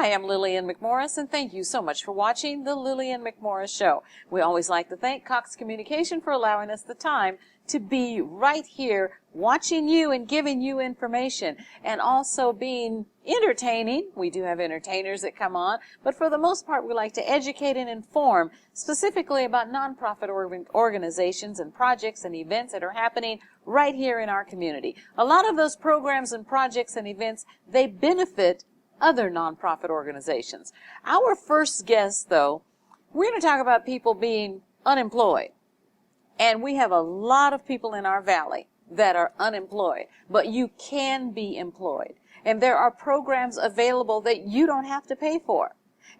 Hi, I'm Lillian McMorris, and thank you so much for watching The Lillian McMorris Show. We always like to thank Cox Communication for allowing us the time to be right here watching you and giving you information, and also being entertaining. We do have entertainers that come on, but for the most part we like to educate and inform specifically about nonprofit organizations and projects and events that are happening right here in our community. A lot of those programs and projects and events, they benefit other nonprofit organizations. Our first guest, though, we're going to talk about people being unemployed. And we have a lot of people in our valley that are unemployed, but you can be employed. And there are programs available that you don't have to pay for.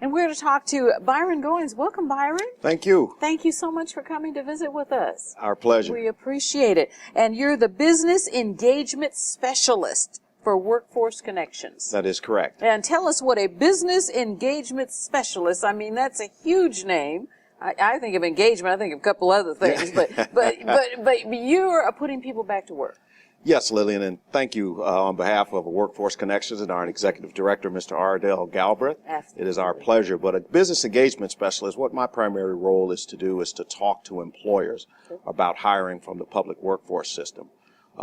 And we're going to talk to Byron Goins. Welcome, Byron. Thank you. Thank you so much for coming to visit with us. Our pleasure. We appreciate it. And you're the Business Engagement Specialist for Workforce Connections. That is correct. And tell us what a Business Engagement Specialist, I mean, that's a huge name. I think of engagement, I think of a couple other things, but you're putting people back to work. Yes, Lillian, and thank you on behalf of Workforce Connections and our executive director, Mr. Ardell Galbraith. Absolutely. It is our pleasure. But a business engagement specialist, what my primary role is to do is to talk to employers about hiring from the public workforce system.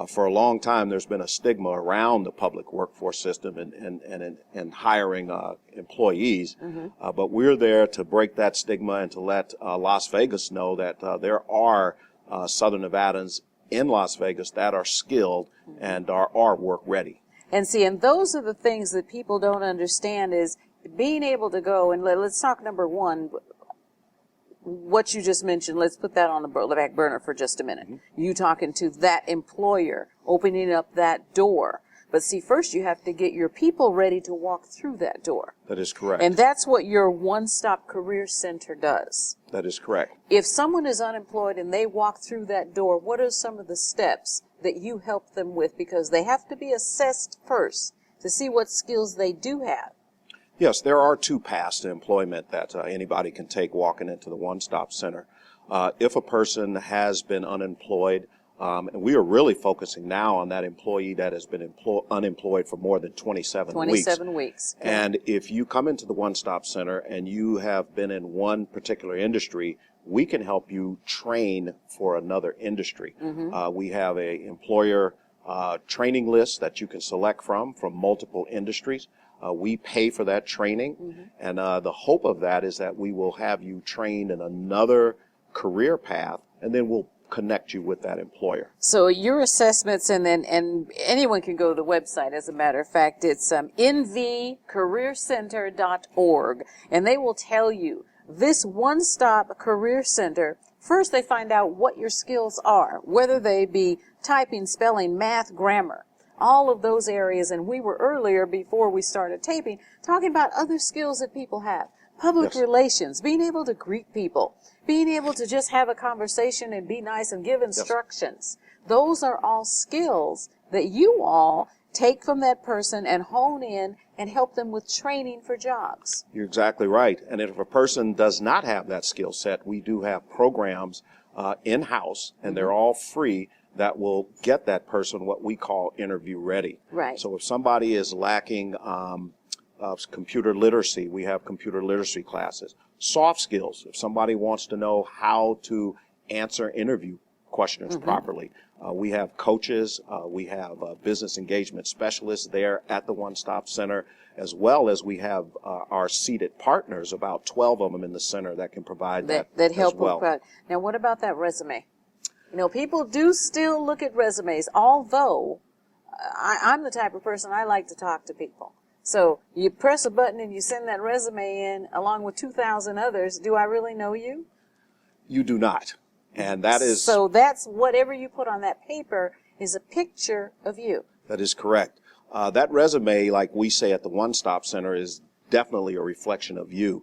For a long time, there's been a stigma around the public workforce system and hiring employees, but we're there to break that stigma and to let Las Vegas know that there are Southern Nevadans in Las Vegas that are skilled and are work ready. And see, and those are the things that people don't understand is being able to go, and let's talk number one, what you just mentioned, let's put that on the back burner for just a minute. You talking to that employer, opening up that door. But see, first you have to get your people ready to walk through that door. That is correct. And that's what your one-stop career center does. That is correct. If someone is unemployed and they walk through that door, what are some of the steps that you help them with? Because they have to be assessed first to see what skills they do have. Yes, there are two paths to employment that anybody can take walking into the one-stop center. If a person has been unemployed, and we are really focusing now on that employee that has been unemployed for more than 27 weeks. 27 weeks. And if you come into the one-stop center and you have been in one particular industry, we can help you train for another industry. We have a employer training list that you can select from multiple industries. We pay for that training, and the hope of that is that we will have you trained in another career path, and then we'll connect you with that employer. So your assessments, and anyone can go to the website, as a matter of fact, it's nvcareercenter.org, and they will tell you this one-stop career center. First, they find out what your skills are, whether they be typing, spelling, math, grammar, all of those areas. And we were earlier, before we started taping, talking about other skills that people have. Public relations, being able to greet people, being able to just have a conversation and be nice and give instructions. Those are all skills that you all take from that person and hone in and help them with training for jobs. You're exactly right. And if a person does not have that skill set, we do have programs in-house, and they're all free, that will get that person what we call interview ready. Right. So if somebody is lacking computer literacy, we have computer literacy classes. Soft skills, if somebody wants to know how to answer interview questions properly, we have coaches, we have business engagement specialists there at the one-stop center, as well as we have our seated partners, about 12 of them in the center that can provide that help as well. Now, what about that resume? You know, people do still look at resumes, although I'm the type of person, I like to talk to people. So you press a button and you send that resume in along with 2,000 others. Do I really know you? You do not. And that is... So that's whatever you put on that paper is a picture of you. That is correct. That resume, like we say at the One Stop Center, is definitely a reflection of you.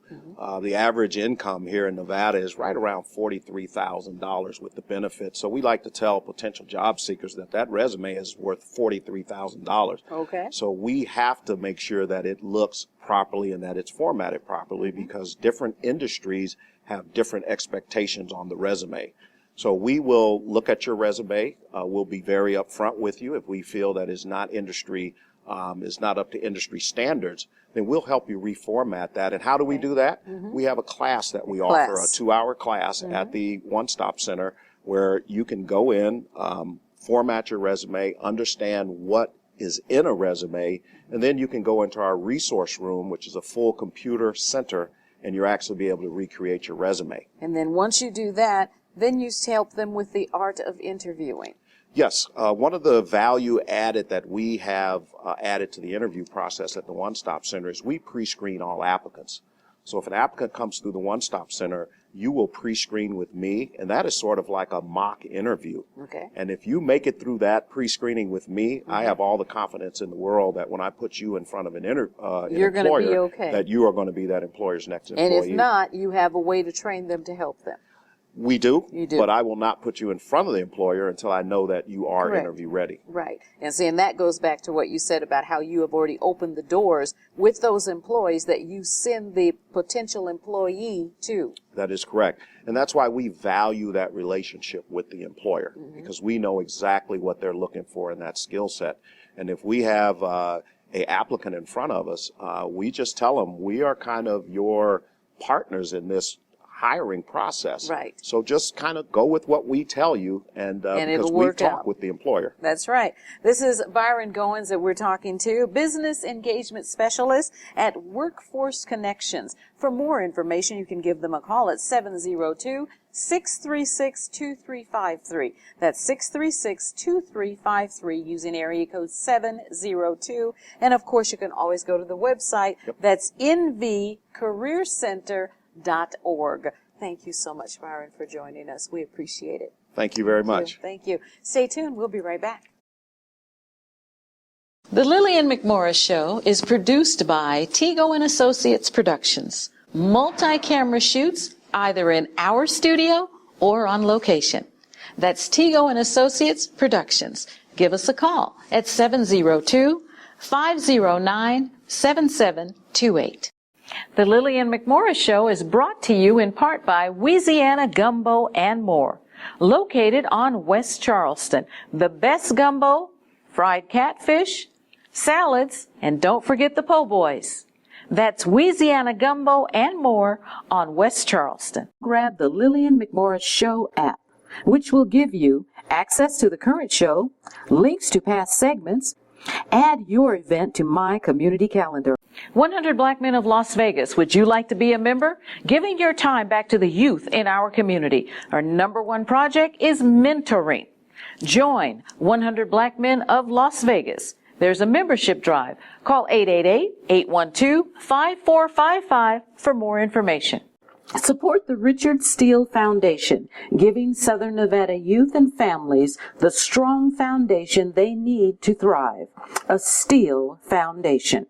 The average income here in Nevada is right around $43,000 with the benefits. So we like to tell potential job seekers that that resume is worth $43,000. Okay. So we have to make sure that it looks properly and that it's formatted properly, because different industries have different expectations on the resume. So we will look at your resume. We'll be very upfront with you if we feel that is not up to industry standards. then we'll help you reformat that. And how do we do that? We have a class that we offer, a 2-hour class at the One Stop Center, where you can go in, format your resume, understand what is in a resume, and then you can go into our resource room, which is a full computer center, and you'll actually be able to recreate your resume. And then once you do that, then you help them with the art of interviewing. Yes, one of the value added that we have added to the interview process at the One Stop Center is we pre-screen all applicants. So if an applicant comes through the One Stop Center, you will pre-screen with me, and that is sort of like a mock interview. Okay. And if you make it through that pre-screening with me, I have all the confidence in the world that when I put you in front of an You're employer, gonna be okay. that you are going to be that employer's next employee. And if not, you have a way to train them to help them. We do, You do. but I will not put you in front of the employer until I know that you are Correct. interview ready. Right. And see, and that goes back to what you said about how you have already opened the doors with those employees that you send the potential employee to. That is correct. And that's why we value that relationship with the employer, because we know exactly what they're looking for in that skill set. And if we have a applicant in front of us, we just tell them we are kind of your partners in this hiring process. Right. So just kind of go with what we tell you, and because it'll we work talk out. with the employer. That's right. This is Byron Goins that we're talking to, Business Engagement Specialist at Workforce Connections. For more information, you can give them a call at 702-636-2353. That's 636-2353 using area code 702. And of course, you can always go to the website. Yep. That's nvcareercenter.org. Thank you so much, Byron, for joining us. We appreciate it. Thank you very much. Thank you. Stay tuned. We'll be right back. The Lillian McMorris Show is produced by Tego & Associates Productions. Multi-camera shoots either in our studio or on location. That's Tego & Associates Productions. Give us a call at 702-509-7728. The Lillian McMorris Show is brought to you in part by Louisiana Gumbo and More, located on West Charleston. The best gumbo, fried catfish, salads, and don't forget the po' boys. That's Louisiana Gumbo and More on West Charleston. Grab the Lillian McMorris Show app, which will give you access to the current show, links to past segments. Add your event to my community calendar. 100 Black Men of Las Vegas. Would you like to be a member? Giving your time back to the youth in our community. Our #1 project is mentoring. Join 100 Black Men of Las Vegas. There's a membership drive. Call 888-812-5455 for more information. Support the Richard Steele Foundation, giving Southern Nevada youth and families the strong foundation they need to thrive. A Steele Foundation.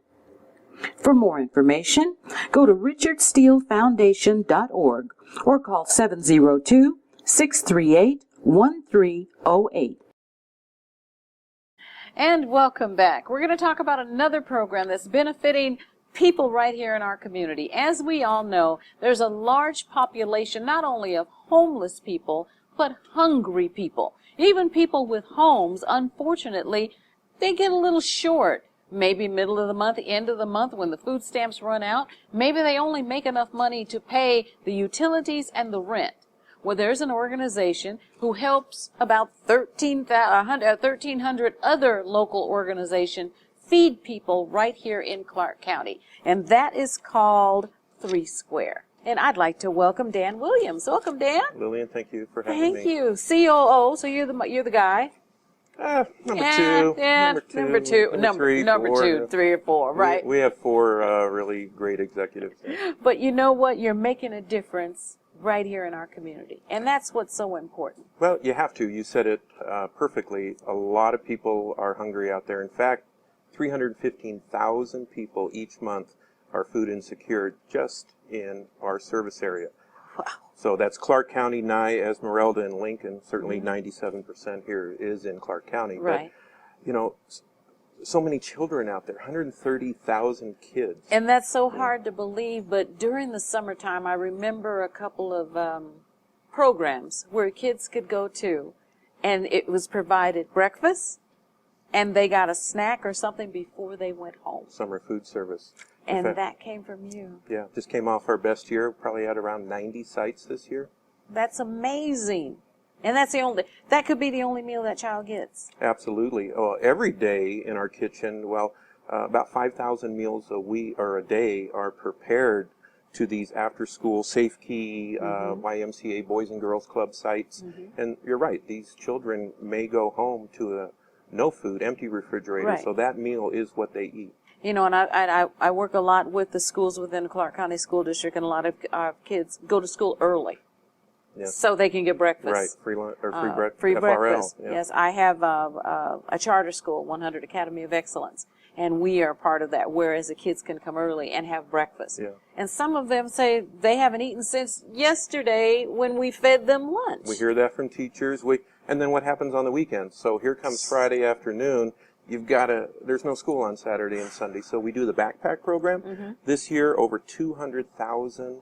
For more information, go to richardsteelefoundation.org or call 702-638-1308. And welcome back. We're going to talk about another program that's benefiting people right here in our community. As we all know, there's a large population not only of homeless people, but hungry people. Even people with homes, unfortunately, they get a little short. Maybe middle of the month, end of the month, when the food stamps run out, maybe they only make enough money to pay the utilities and the rent. Well, there's an organization who helps about 1,300 other local organizations feed people right here in Clark County. And that is called 3 Square. And I'd like to welcome Dan Williams. Welcome, Dan. Lillian, thank you for having me. Thank you. COO, so you're the guy. Number two, 3 or 4, right? We have 4 really great executives. But you know what? You're making a difference right here in our community. And that's what's so important. Well, you have to. You said it perfectly. A lot of people are hungry out there. In fact, 315,000 people each month are food insecure just in our service area. Wow. So that's Clark County, Nye, Esmeralda, and Lincoln. Certainly 97% here is in Clark County. Right. But, you know, so many children out there, 130,000 kids. And that's so hard to believe, but during the summertime, I remember a couple of programs where kids could go to, and it was provided breakfast, and they got a snack or something before they went home. Summer food service. And that came from you. Yeah, just came off our best year, probably at around 90 sites this year. That's amazing. And that could be the only meal that child gets. Absolutely. Oh, every day in our kitchen, about 5,000 meals a week or a day are prepared to these after-school Safe Key, YMCA Boys and Girls Club sites. And you're right, these children may go home to a no food, empty refrigerator, Right. so that meal is what they eat. You know, and I work a lot with the schools within the Clark County School District, and a lot of our kids go to school early. Yes. So they can get breakfast. Right, free lunch or Free FRL. breakfast. Yeah. Yes, I have a charter school, 100 Academy of Excellence, and we are part of that, whereas the kids can come early and have breakfast. Yeah. And some of them say they haven't eaten since yesterday when we fed them lunch. We hear that from teachers. And then what happens on the weekends? So here comes Friday afternoon. There's no school on Saturday and Sunday, so we do the backpack program. This year, over 200,000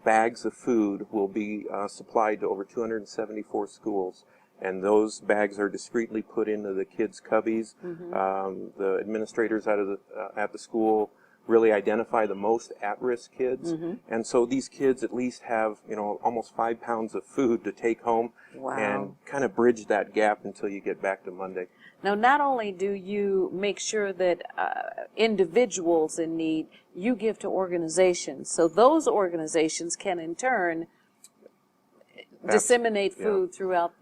bags of food will be supplied to over 274 schools. And those bags are discreetly put into the kids' cubbies. The administrators at the school really identify the most at-risk kids. And so these kids at least have, almost 5 pounds of food to take home. Wow. And kind of bridge that gap until you get back to Monday. Now, not only do you make sure that individuals in need, you give to organizations. So those organizations can, in turn, disseminate food throughout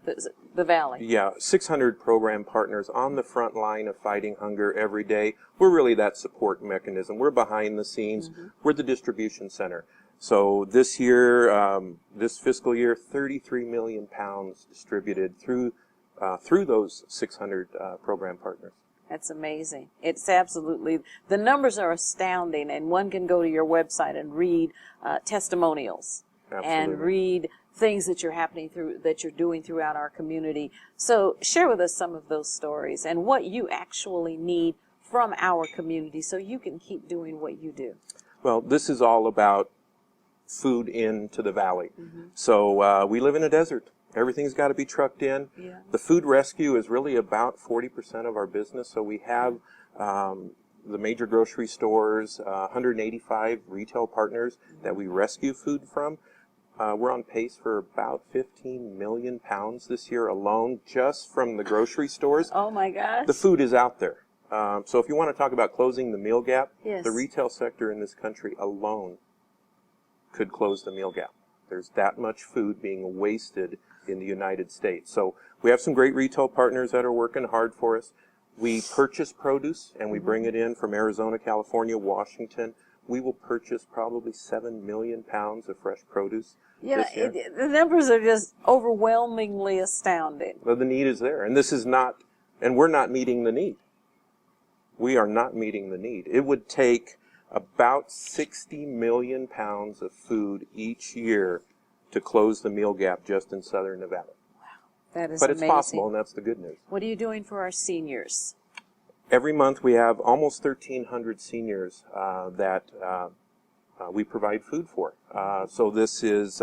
the valley. Yeah, 600 program partners on the front line of fighting hunger every day. We're really that support mechanism. We're behind the scenes. We're the distribution center. So this year, this fiscal year, 33 million pounds distributed through those 600 program partners. That's amazing. It's absolutely, the numbers are astounding, and one can go to your website and read testimonials. Absolutely. And read things that you're doing throughout our community. So share with us some of those stories and what you actually need from our community so you can keep doing what you do. Well, this is all about food into the valley. So we live in a desert. Everything's got to be trucked in. Yeah. The food rescue is really about 40% of our business. So we have the major grocery stores, 185 retail partners that we rescue food from. We're on pace for about 15 million pounds this year alone, just from the grocery stores. Oh my gosh. The food is out there. So if you want to talk about closing the meal gap, Yes. the retail sector in this country alone could close the meal gap. There's that much food being wasted in the United States. So we have some great retail partners that are working hard for us. We purchase produce and we bring it in from Arizona, California, Washington. We will purchase probably 7 million pounds of fresh produce this year. The numbers are just overwhelmingly astounding. Well, the need is there. And this is not, and we're not meeting the need. We are not meeting the need. It would take about 60 million pounds of food each year to close the meal gap just in southern Nevada. That is But amazing. it's possible, and that's the good news. What are you doing for our seniors? Every month we have almost 1,300 seniors that we provide food for. So this is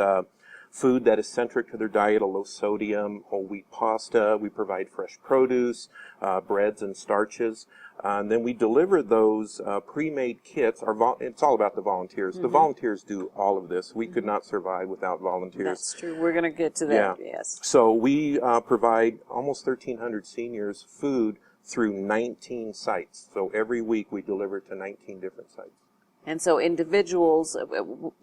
food that is centric to their diet, a low sodium, whole wheat pasta. We provide fresh produce, breads and starches. And then we deliver those pre-made kits. It's all about the volunteers. The volunteers do all of this. We could not survive without volunteers. That's true. We're going to get to that, yes. So we provide almost 1,300 seniors food through 19 sites. So every week we deliver to 19 different sites. And so individuals,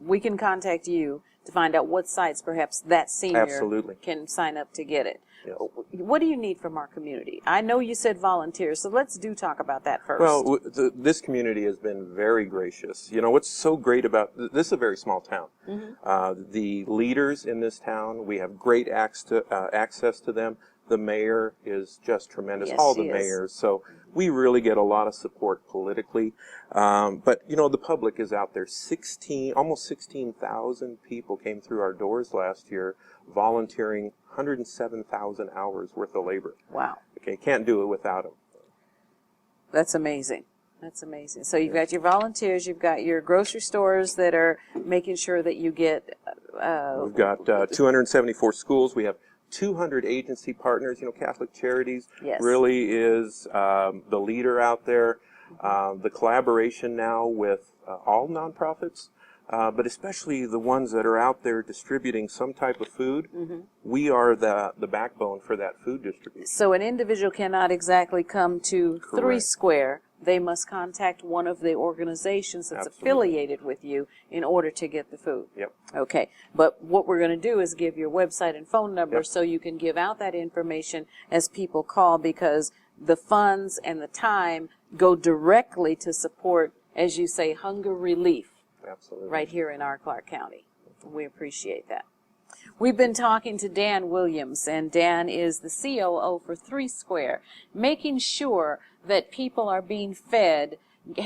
we can contact you to find out what sites perhaps that senior Absolutely. can sign up to get it. Yes. What do you need from our community? I know you said volunteers, so let's talk about that first. Well, this community has been very gracious. You know, what's so great about this is a very small town. The leaders in this town, we have great access to them. The mayor is just tremendous. Yes, All the she is. mayors. So we really get a lot of support politically. But, you know, the public is out there. Almost 16,000 people came through our doors last year volunteering 107,000 hours worth of labor. Wow. Okay, can't do it without them. That's amazing. That's amazing. So you've got your volunteers, you've got your grocery stores that are making sure that you get... We've got 274 schools. We have 200 agency partners. You know, Catholic Charities Yes. really is the leader out there. The collaboration now with all nonprofits, but especially the ones that are out there distributing some type of food, we are the backbone for that food distribution. So an individual cannot exactly come to Correct. Three Square. They must contact one of the organizations that's Absolutely. affiliated with you in order to get the food. Yep. Okay. But what we're going to do is give your website and phone number Yep. so you can give out that information as people call, because the funds and the time go directly to support, as you say, hunger relief Absolutely. right here in our Clark County. We appreciate that. We've been talking to Dan Williams, and Dan is the COO for Three Square, making sure that people are being fed,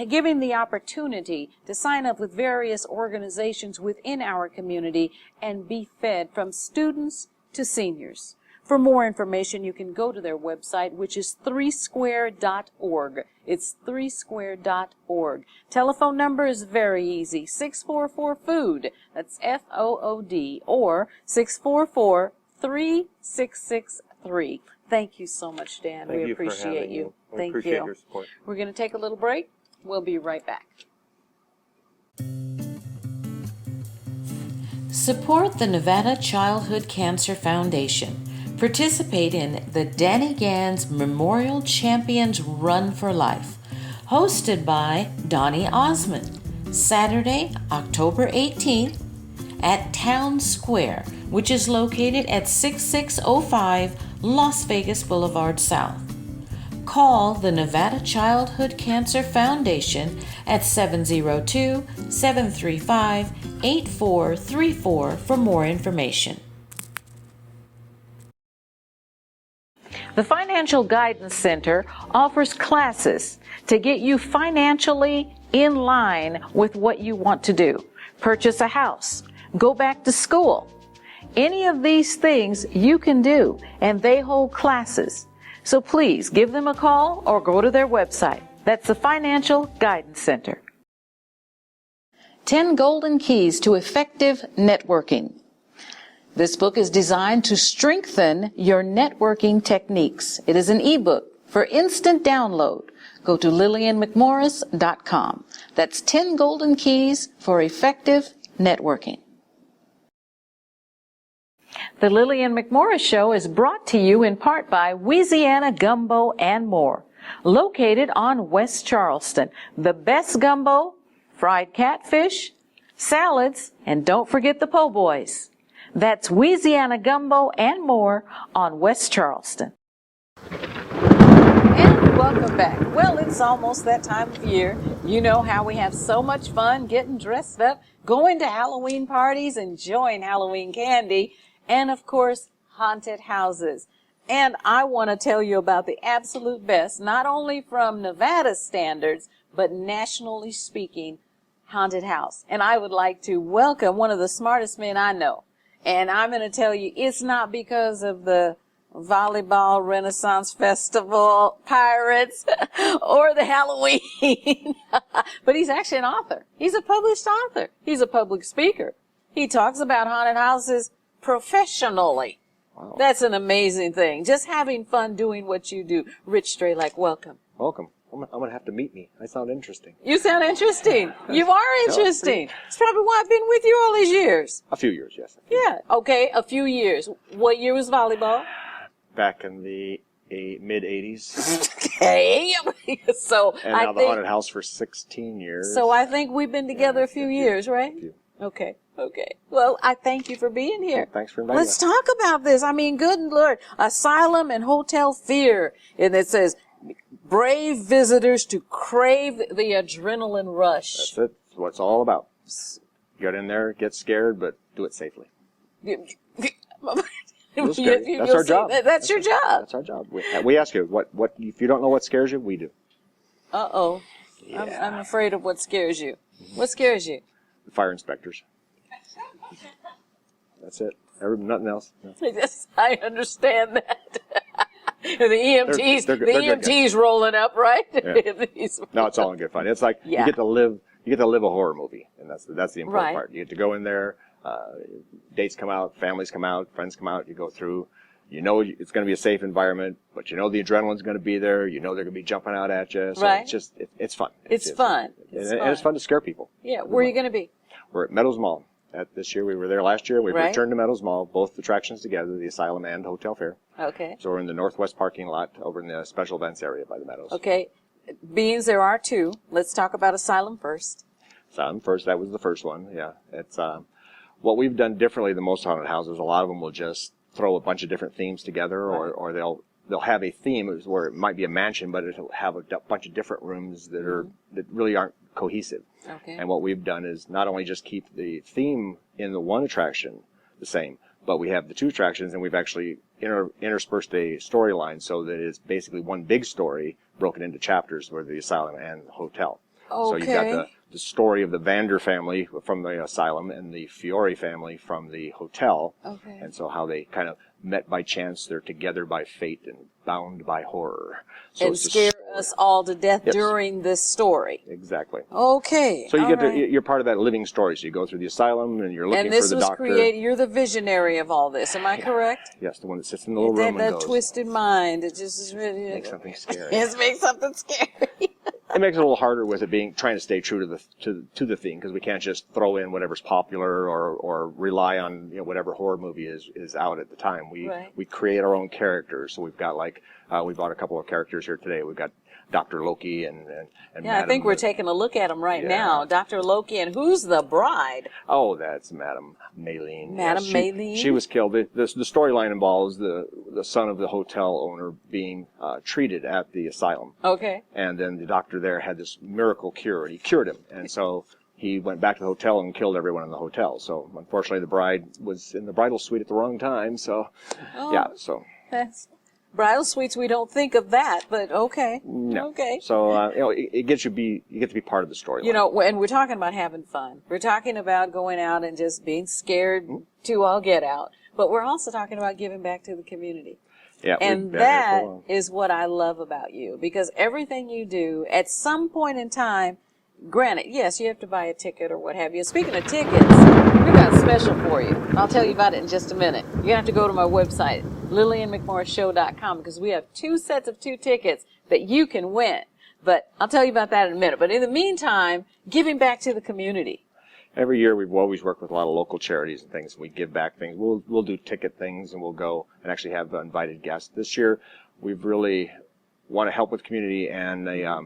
giving the opportunity to sign up with various organizations within our community and be fed, from students to seniors. For more information, you can go to their website, which is threesquare.org. It's threesquare.org. Telephone number is very easy, 644-FOOD. That's FOOD, or 644-3663. Thank you so much, Dan. Thank we you for appreciate having you. me. We Thank appreciate you. your support. We're going to take a little break. We'll be right back. Support the Nevada Childhood Cancer Foundation. Participate in the Danny Gans Memorial Champions Run for Life, hosted by Donnie Osmond, Saturday, October 18th at Town Square, which is located at 6605 Las Vegas Boulevard South. Call the Nevada Childhood Cancer Foundation at 702-735-8434 for more information. The Financial Guidance Center offers classes to get you financially in line with what you want to do. Purchase a house, go back to school. Any of these things you can do, and they hold classes. So please give them a call or go to their website. That's the Financial Guidance Center. 10 Golden Keys to Effective Networking. This book is designed to strengthen your networking techniques. It is an ebook for instant download. Go to LillianMcMorris.com. That's 10 Golden Keys for Effective Networking. The Lillian McMorris Show is brought to you in part by Louisiana Gumbo and More, located on West Charleston. The best gumbo, fried catfish, salads, and don't forget the po' boys. That's Louisiana Gumbo and More on West Charleston. And welcome back. Well, it's almost that time of year. You know how we have so much fun getting dressed up, going to Halloween parties, enjoying Halloween candy, and of course, haunted houses. And I want to tell you about the absolute best, not only from Nevada standards, but nationally speaking, haunted house. And I would like to welcome one of the smartest men I know. And I'm going to tell you, it's not because of the Volleyball Renaissance Festival Pirates or the Halloween, but he's actually an author. He's a published author. He's a public speaker. He talks about haunted houses professionally. Wow. That's an amazing thing. Just having fun doing what you do. Rich Strelak, welcome. Welcome. I'm going to have to meet me. I sound interesting. You sound interesting. You are interesting. It's probably why I've been with you all these years. A few years, yes. Yeah. Okay, a few years. What year was volleyball? Back in the mid-'80s. Okay. So And I now the think, haunted house for 16 years. so I think we've been together a few years, right? few. Okay. Well, I thank you for being here. Well, thanks for inviting Let's us. talk about this. I mean, good Lord. Asylum and Hotel Fear. And it says, brave visitors to crave the adrenaline rush. That's it. That's what it's all about. Get in there, get scared, but do it safely. You'll scare you. That's our see. job. That's your job. That's our job. We ask you, what if you don't know what scares you, we do. Uh-oh. Yeah. I'm afraid of what scares you. What scares you? The fire inspectors. That's it. Nothing else. No. Yes, I understand that. The EMTs, They're the good EMTs rolling up, right? Yeah. No, it's all in good fun. It's like Yeah. you get to live a horror movie, and that's the important Right. part. You get to go in there, dates come out, families come out, friends come out. You go through, you know it's going to be a safe environment, but you know the adrenaline's going to be there. You know they're going to be jumping out at you. So Right. it's just, it's fun. It's fun. And it's fun to scare people. Yeah. Where are you going to be? We're at Meadows Mall. This year, we were there last year. We've Right. returned to Meadows Mall, both attractions together, the Asylum and Hotel Fair. Okay. So we're in the northwest parking lot over in the special events area by the Meadows. Okay. Being there are two, let's talk about Asylum first. Asylum first, that was the first one, yeah. It's what we've done differently than most haunted houses. A lot of them will just throw a bunch of different themes together, or they'll have a theme where it might be a mansion, but it'll have a bunch of different rooms that really aren't cohesive. Okay. And what we've done is not only just keep the theme in the one attraction the same, but we have the two attractions, and we've actually interspersed a storyline so that it's basically one big story broken into chapters for the asylum and the hotel. Okay. So you've got the story of the Vander family from the asylum and the Fiore family from the hotel. Okay. And so how they kind of met by chance, they're together by fate and bound by horror. So And it's a scare story. us all to death Yes. during this story. Exactly. Okay. So you all get right. to, you're part of that living story. So you go through the asylum and you're looking And this for the was doctor. created, you're the visionary of all this, am I correct? Yes, the one that sits in the little room That and goes, twisted mind, it just is really... makes something scary. It makes something scary. It makes it a little harder with it being trying to stay true to the theme, because we can't just throw in whatever's popular or rely on whatever horror movie is out at the time. We create our own characters. So we've got we brought a couple of characters here today. We've got Dr. Loki and Yeah, Madam, I think we're taking a look at him right Yeah. now. Dr. Loki, and who's the bride? Oh, that's Madam Maylene. Madam Yes, Maylene? She was killed. The storyline involves the son of the hotel owner being treated at the asylum. Okay. And then the doctor there had this miracle cure, and he cured him. And so he went back to the hotel and killed everyone in the hotel. So unfortunately, the bride was in the bridal suite at the wrong time. So, Oh. yeah, so. That's bridal suites. We don't think of that, but okay. No. Okay. So, it gets you get to be part of the story. And we're talking about having fun. We're talking about going out and just being scared to all get out. But we're also talking about giving back to the community. Yeah, And we've been here for a that while. is what I love about you, because everything you do, at some point in time, granted, yes, you have to buy a ticket or what have you. Speaking of tickets, we got a special for you. I'll tell you about it in just a minute. You're going to have to go to my website, LillianMcMorrisShow.com, because we have 2 sets of 2 tickets that you can win. But I'll tell you about that in a minute. But in the meantime, giving back to the community. Every year, we've always worked with a lot of local charities and things. We give back things. We'll do ticket things, and we'll go and actually have invited guests. This year, we've really want to help with community, and a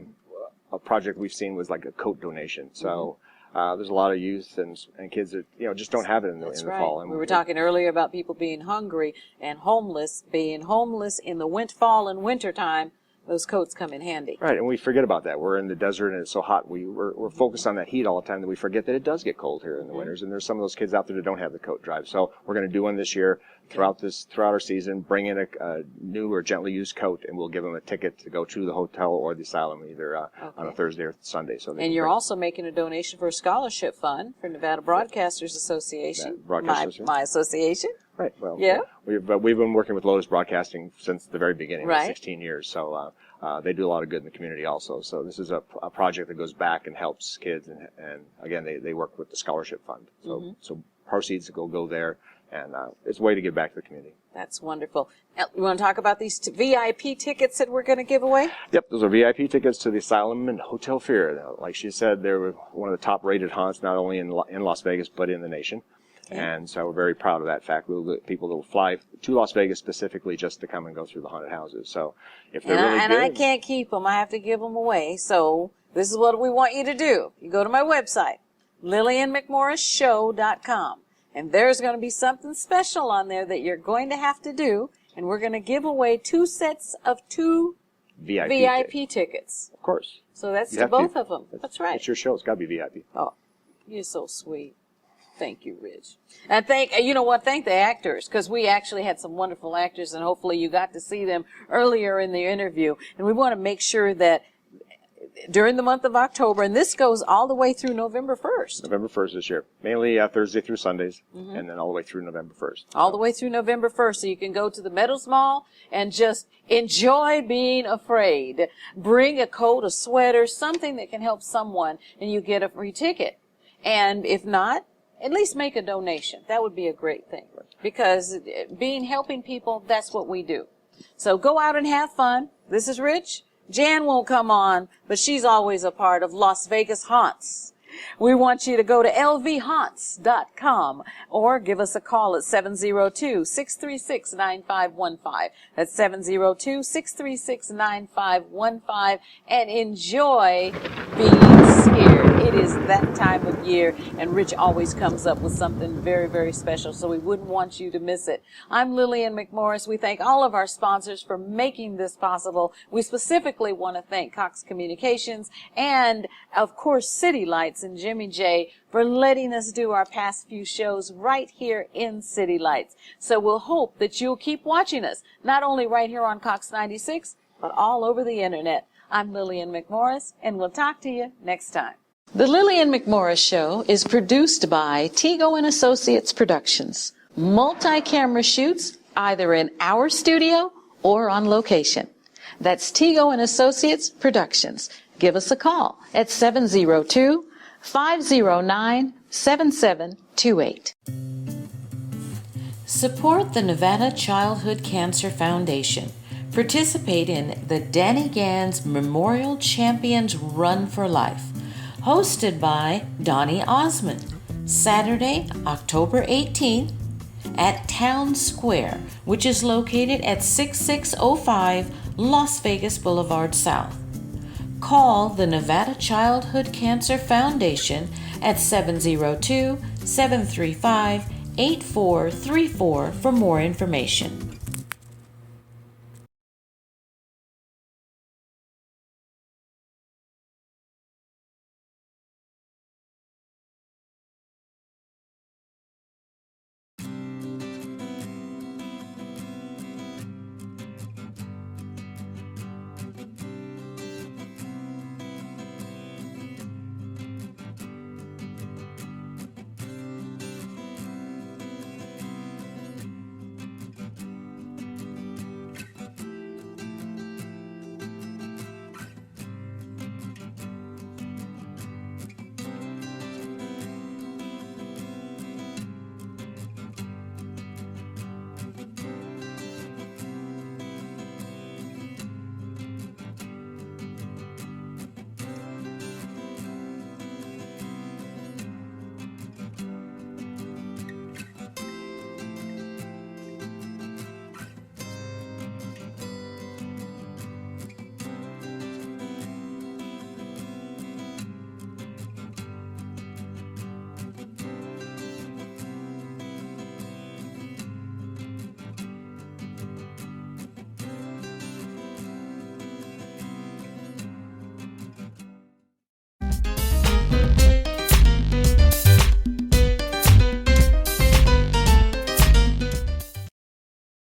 project we've seen was like a coat donation. So there's a lot of youth and kids that just don't have it in the fall. And we were talking earlier about people being hungry and homeless, being homeless in the fall and winter time. Those coats come in handy. Right, and we forget about that. We're in the desert and it's so hot. We're focused on that heat all the time that we forget that it does get cold here in the winters. And there's some of those kids out there that don't have the coat drive. So we're going to do one this year throughout our season. Bring in a new or gently used coat, and we'll give them a ticket to go to the hotel or the asylum either on a Thursday or Sunday. So and you're also making a donation for a scholarship fund for Nevada Broadcasters Association, my association. Right. Well, yeah. We've been working with Lotus Broadcasting since the very beginning, right. 16 years. So they do a lot of good in the community also. So this is a project that goes back and helps kids, and again they work with the scholarship fund. So so proceeds will go there, and it's a way to give back to the community. That's wonderful. You want to talk about these VIP tickets that we're going to give away? Yep, those are VIP tickets to the Asylum and Hotel Fair. Like she said, they're one of the top-rated haunts, not only in Las Vegas but in the nation. Okay. And so we're very proud of that fact. We'll get people that will fly to Las Vegas specifically just to come and go through the haunted houses. So if they're really good, I can't keep them. I have to give them away. So this is what we want you to do. You go to my website, LillianMcMorrisShow.com. And there's going to be something special on there that you're going to have to do. And we're going to give away 2 sets of 2 VIP tickets. Of course. So that's to both of them. That's right. It's your show. It's got to be VIP. Oh, you're so sweet. Thank you, Rich. And thank the actors, because we actually had some wonderful actors, and hopefully you got to see them earlier in the interview. And we want to make sure that during the month of October, and this goes all the way through November 1st. November 1st this year. Mainly Thursday through Sundays, and then all the way through November 1st. All the way through November 1st. So you can go to the Meadows Mall and just enjoy being afraid. Bring a coat, a sweater, something that can help someone, and you get a free ticket. And if not, at least make a donation. That would be a great thing, because helping people, that's what we do. So go out and have fun. This is Rich. Jan won't come on, but she's always a part of Las Vegas Haunts. We want you to go to lvhaunts.com or give us a call at 702-636-9515. That's 702-636-9515, and enjoy being scared. It is that time of year, and Rich always comes up with something very, very special, so we wouldn't want you to miss it. I'm Lillian McMorris. We thank all of our sponsors for making this possible. We specifically want to thank Cox Communications and, of course, City Lights and Jimmy J for letting us do our past few shows right here in City Lights. So we'll hope that you'll keep watching us, not only right here on Cox 96, but all over the internet. I'm Lillian McMorris, and we'll talk to you next time. The Lillian McMorris Show is produced by Tego and Associates Productions. Multi-camera shoots either in our studio or on location. That's Tego and Associates Productions. Give us a call at 702-509-7728. Support the Nevada Childhood Cancer Foundation. Participate in the Danny Gans Memorial Champions Run for Life, hosted by Donnie Osmond, Saturday, October 18th at Town Square, which is located at 6605 Las Vegas Boulevard South. Call the Nevada Childhood Cancer Foundation at 702-735-8434 for more information.